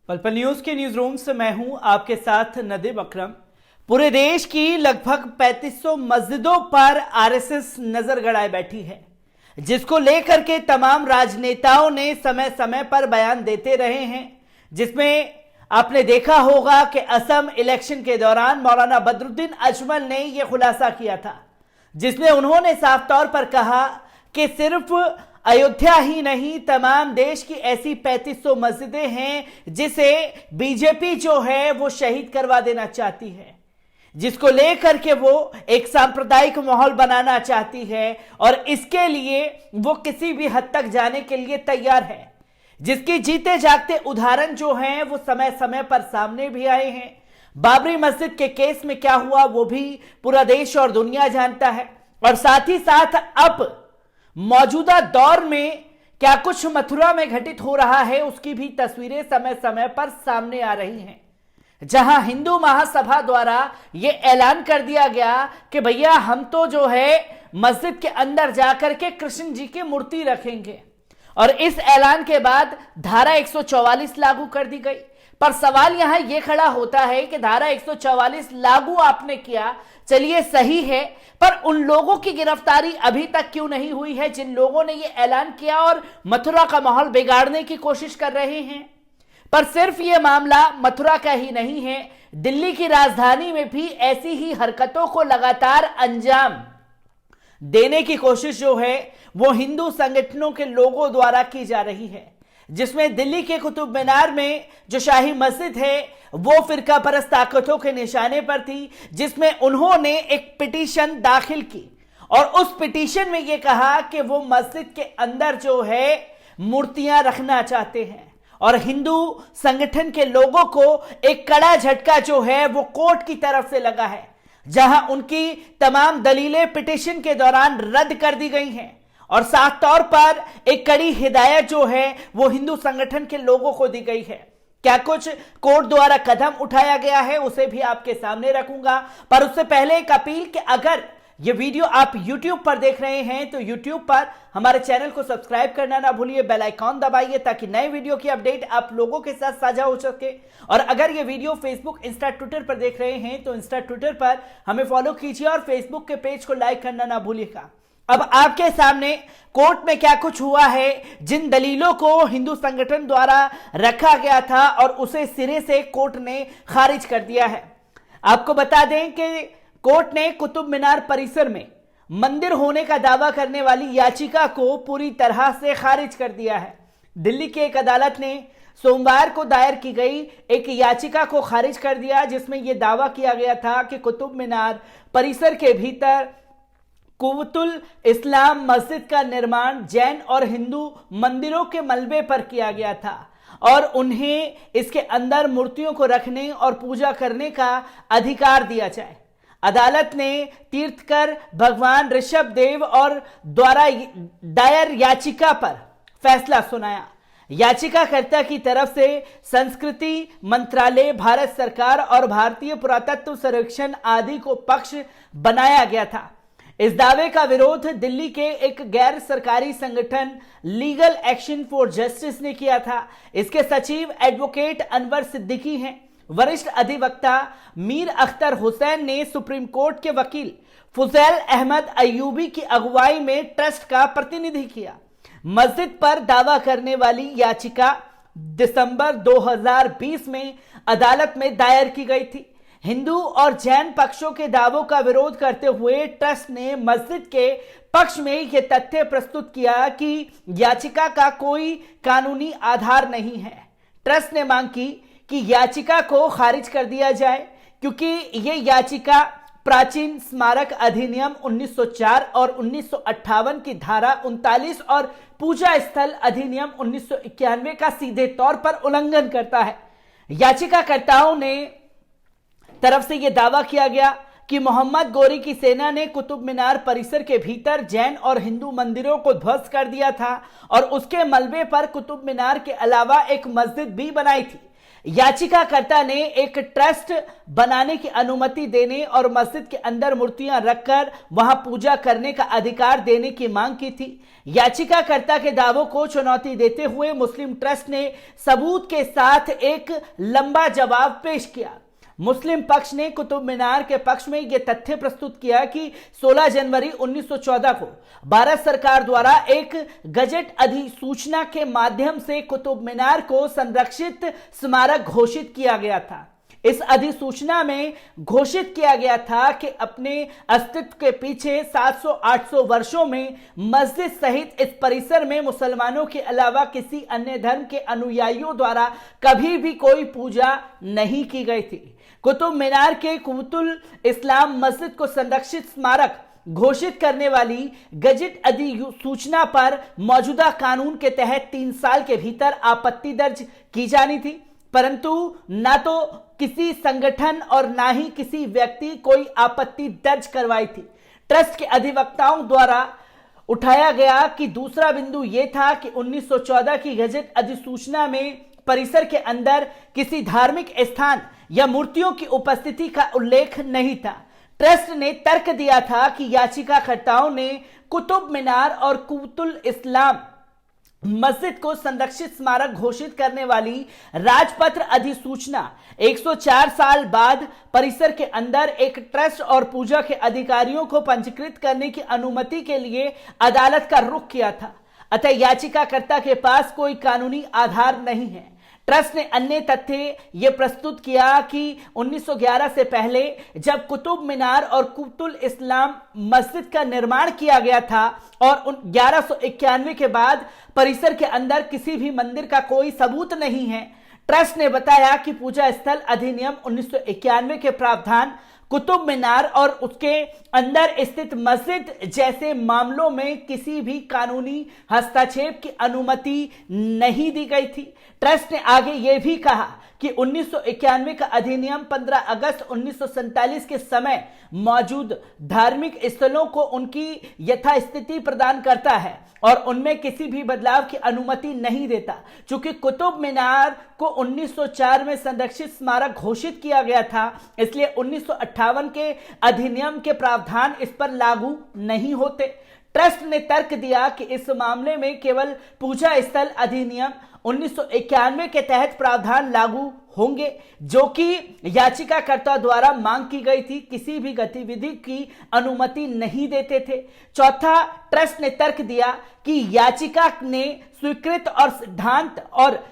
पल पल न्यूज के न्यूज रूम से मैं हूं आपके साथ नदीम अकरम। पूरे देश की लगभग 3500 मस्जिदों पर आरएसएस नजर गड़ाए बैठी है, जिसको लेकर के तमाम राजनेताओं ने समय समय पर बयान देते रहे हैं। जिसमें आपने देखा होगा कि असम इलेक्शन के दौरान मौलाना बदरुद्दीन अजमल ने यह खुलासा किया था, जिसमें उन्होंने साफ तौर पर कहा कि सिर्फ अयोध्या ही नहीं, तमाम देश की ऐसी 3500 मस्जिदें हैं जिसे बीजेपी जो है वो शहीद करवा देना चाहती है, जिसको लेकर के वो एक सांप्रदायिक माहौल बनाना चाहती है और इसके लिए वो किसी भी हद तक जाने के लिए तैयार है, जिसकी जीते जागते उदाहरण जो हैं वो समय समय पर सामने भी आए हैं। बाबरी मस्जिद के केस में क्या हुआ वो भी पूरा देश और दुनिया जानता है, और साथ ही साथ अब मौजूदा दौर में क्या कुछ मथुरा में घटित हो रहा है उसकी भी तस्वीरें समय समय पर सामने आ रही हैं, जहां हिंदू महासभा द्वारा यह ऐलान कर दिया गया कि भैया हम तो जो है मस्जिद के अंदर जाकर के कृष्ण जी की मूर्ति रखेंगे, और इस ऐलान के बाद धारा 144 लागू कर दी गई। पर सवाल यहां यह खड़ा होता है कि धारा 144 लागू आपने किया, चलिए सही है, पर उन लोगों की गिरफ्तारी अभी तक क्यों नहीं हुई है जिन लोगों ने यह ऐलान किया और मथुरा का माहौल बिगाड़ने की कोशिश कर रहे हैं। पर सिर्फ यह मामला मथुरा का ही नहीं है, दिल्ली की राजधानी में भी ऐसी ही हरकतों को लगातार अंजाम देने की कोशिश जो है वो हिंदू संगठनों के लोगों द्वारा की जा रही है, जिसमें दिल्ली के कुतुब मीनार में जो शाही मस्जिद है वो फिरका परस्त ताकतों के निशाने पर थी, जिसमें उन्होंने एक पिटीशन दाखिल की और उस पिटीशन में यह कहा कि वो मस्जिद के अंदर जो है मूर्तियां रखना चाहते हैं, और हिंदू संगठन के लोगों को एक कड़ा झटका जो है वो कोर्ट की तरफ से लगा है, जहां उनकी तमाम दलीलें पिटीशन के दौरान रद्द कर दी गई हैं, और साफ तौर पर एक कड़ी हिदायत जो है वो हिंदू संगठन के लोगों को दी गई है। क्या कुछ कोर्ट द्वारा कदम उठाया गया है उसे भी आपके सामने रखूंगा, पर उससे पहले एक अपील कि अगर ये वीडियो आप YouTube पर देख रहे हैं तो YouTube पर हमारे चैनल को सब्सक्राइब करना ना भूलिए, बेल आइकॉन दबाइए ताकि नए वीडियो की अपडेट आप लोगों के साथ साझा हो सके। और अगर ये वीडियो फेसबुक, इंस्टा, ट्विटर पर देख रहे हैं तो इंस्टा, ट्विटर पर हमें फॉलो कीजिए और फेसबुक के पेज को लाइक करना ना भूलिएगा। अब आपके सामने कोर्ट में क्या कुछ हुआ है, जिन दलीलों को हिंदू संगठन द्वारा रखा गया था और उसे सिरे से कोर्ट ने खारिज कर दिया है। आपको बता दें कि कोर्ट ने कुतुब मीनार परिसर में मंदिर होने का दावा करने वाली याचिका को पूरी तरह से खारिज कर दिया है। दिल्ली की एक अदालत ने सोमवार को दायर की गई एक याचिका को खारिज कर दिया, जिसमें यह दावा किया गया था कि कुतुब मीनार परिसर के भीतर कुव्वतुल इस्लाम मस्जिद का निर्माण जैन और हिंदू मंदिरों के मलबे पर किया गया था और उन्हें इसके अंदर मूर्तियों को रखने और पूजा करने का अधिकार दिया जाए। अदालत ने तीर्थकर भगवान ऋषभ देव और द्वारा दायर याचिका पर फैसला सुनाया। याचिकाकर्ता की तरफ से संस्कृति मंत्रालय, भारत सरकार और भारतीय पुरातत्व सर्वेक्षण आदि को पक्ष बनाया गया था। इस दावे का विरोध दिल्ली के एक गैर सरकारी संगठन लीगल एक्शन फॉर जस्टिस ने किया था। इसके सचिव एडवोकेट अनवर सिद्दीकी हैं। वरिष्ठ अधिवक्ता मीर अख्तर हुसैन ने सुप्रीम कोर्ट के वकील फुजैल अहमद अयूबी की अगुवाई में ट्रस्ट का प्रतिनिधि किया। मस्जिद पर दावा करने वाली याचिका दिसंबर 2020 में अदालत में दायर की गई थी। हिंदू और जैन पक्षों के दावों का विरोध करते हुए ट्रस्ट ने मस्जिद के पक्ष में यह तथ्य प्रस्तुत किया कि याचिका का कोई कानूनी आधार नहीं है। ट्रस्ट ने मांग की कि याचिका को खारिज कर दिया जाए, क्योंककि यह याचिका प्राचीन स्मारक अधिनियम 1904 और 1958 की धारा 39 और पूजा स्थल अधिनियम 1991 का सीधे तौर पर उल्लंघन करता है। याचिकाकर्ताओं ने तरफ से यह दावा किया गया कि मोहम्मद गोरी की सेना ने कुतुब मीनार परिसर के भीतर जैन और हिंदू मंदिरों को ध्वस्त कर दिया था और उसके मलबे पर कुतुब मीनार के अलावा एक मस्जिद भी बनाई थी, याचिकाकर्ता ने एक ट्रस्ट बनाने की अनुमति देने और मस्जिद के अंदर मूर्तियां रखकर वहां पूजा करने का अधिकार देने की मांग की थी। याचिकाकर्ता के दावों को चुनौती देते हुए मुस्लिम ट्रस्ट ने सबूत के साथ एक लंबा जवाब पेश किया। मुस्लिम पक्ष ने कुतुब मीनार के पक्ष में यह तथ्य प्रस्तुत किया कि 16 जनवरी 1914 को भारत सरकार द्वारा एक गजट अधिसूचना के माध्यम से कुतुब मीनार को संरक्षित स्मारक घोषित किया गया था। इस अधिसूचना में घोषित किया गया था कि अपने अस्तित्व के पीछे 700-800 वर्षों में मस्जिद सहित इस परिसर में मुसलमानों के अलावा किसी अन्य धर्म के अनुयायियों द्वारा कभी भी कोई पूजा नहीं की गई थी। कुतुब मीनार के कुतुल इस्लाम मस्जिद को संरक्षित स्मारक घोषित करने वाली गजट अधिसूचना पर मौजूदा कानून के तहत 3 साल के भीतर आपत्ति दर्ज की जानी थी, परंतु ना तो किसी संगठन और ना ही किसी व्यक्ति कोई आपत्ति दर्ज करवाई थी। ट्रस्ट के अधिवक्ताओं द्वारा उठाया गया कि दूसरा बिंदु यह था कि 1914 की गजट अधिसूचना में परिसर के अंदर किसी धार्मिक स्थान या मूर्तियों की उपस्थिति का उल्लेख नहीं था। ट्रस्ट ने तर्क दिया था कि याचिकाकर्ताओं ने कुतुब मीनार और कुतुल इस्लाम मस्जिद को संरक्षित स्मारक घोषित करने वाली राजपत्र अधिसूचना 104 साल बाद परिसर के अंदर एक ट्रस्ट और पूजा के अधिकारियों को पंजीकृत करने की अनुमति के लिए अदालत का रुख किया था। अतः याचिकाकर्ता के पास कोई कानूनी आधार नहीं है। ट्रस्ट ने अन्य तथ्य यह प्रस्तुत किया कि 1911 से पहले जब कुतुब मीनार और कुतुल इस्लाम मस्जिद का निर्माण किया गया था और 1191 के बाद परिसर के अंदर किसी भी मंदिर का कोई सबूत नहीं है। ट्रस्ट ने बताया कि पूजा स्थल अधिनियम 1991 के प्रावधान कुतुब मीनार और उसके अंदर स्थित मस्जिद जैसे मामलों में किसी भी कानूनी हस्तक्षेप की अनुमति नहीं दी गई थी। ट्रस्ट ने आगे यह भी कहा कि 1991 का अधिनियम 15 अगस्त 1947 के समय मौजूद धार्मिक स्थलों को उनकी यथास्थिति प्रदान करता है और उनमें किसी भी बदलाव की अनुमति नहीं देता। चूंकि कुतुब मीनार को 1904 में संरक्षित स्मारक घोषित किया गया था, इसलिए 1958 के अधिनियम के प्रावधान इस पर लागू नहीं होते। ट्रस्ट ने तर्क दिया कि इस मामले में केवल पूजा स्थल अधिनियम 1991 के तहत प्रावधान लागू होंगे, जो कि याचिकाकर्ता द्वारा मांग की गई थी, किसी भी गतिविधि की अनुमति नहीं देते थे। चौथा, ट्रस्ट ने तर्क दिया कि याचिका ने स्वीकृत और सिद्धांत और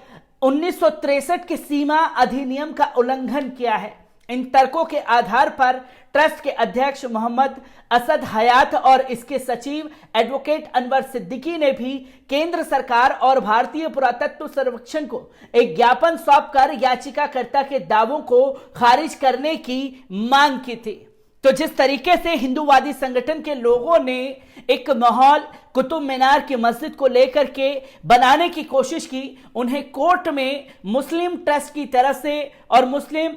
1963 की सीमा अधिनियम का उल्लंघन किया है। इन तर्कों के आधार पर ट्रस्ट के अध्यक्ष मोहम्मद असद हयात और इसके सचिव एडवोकेट अनवर सिद्दीकी ने भी केंद्र सरकार और भारतीय पुरातत्व सर्वेक्षण को एक ज्ञापन सौंपकर याचिकाकर्ता के दावों को खारिज करने की मांग की थी। तो जिस तरीके से हिंदूवादी संगठन के लोगों ने एक माहौल कुतुब मीनार की मस्जिद को लेकर के बनाने की कोशिश की, उन्हें कोर्ट में मुस्लिम ट्रस्ट की तरफ से और मुस्लिम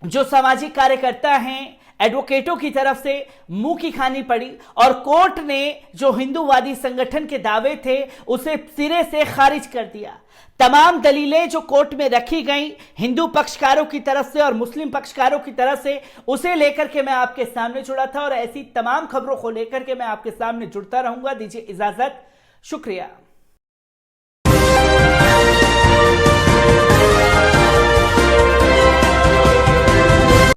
जो सामाजिक कार्यकर्ता हैं, एडवोकेटों की तरफ से मुंह की खानी पड़ी और कोर्ट ने जो हिंदूवादी संगठन के दावे थे उसे सिरे से खारिज कर दिया। तमाम दलीलें जो कोर्ट में रखी गई हिंदू पक्षकारों की तरफ से और मुस्लिम पक्षकारों की तरफ से, उसे लेकर के मैं आपके सामने जुड़ा था और ऐसी तमाम खबरों को लेकर के मैं आपके सामने जुड़ता रहूंगा। दीजिए इजाजत, शुक्रिया।